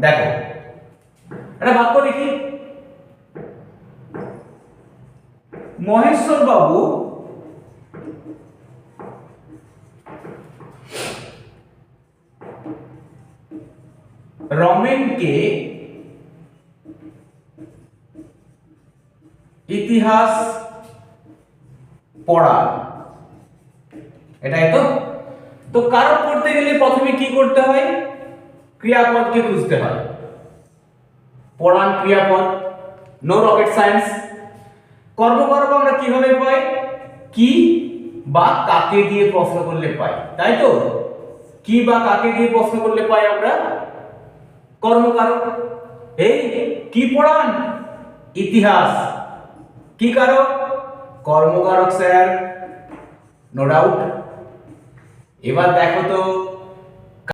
দেখো একটা বাক্য লিখি, মহেশ্বর বাবু রমেনকে ইতিহাস পড়ান। এটাই তো। তো কারক করতে গেলে প্রথমে কি করতে হয়? ক্রিয়াপদকে খুঁজতে হয়। পড়ান ক্রিয়াপদ, নো রকেট সায়েন্স। কর্মকারক আমরা কিভাবে পাই? কি বা কাকে দিয়ে প্রশ্ন করলে পাই, তাই তো? কি বা কাকে দিয়ে প্রশ্ন করলে পাই আমরা কর্মকারক। এই কি পড়ান? ইতিহাস। কি কারক? কর্মকারক স্যার, নো ডাউট। এবার দেখো তো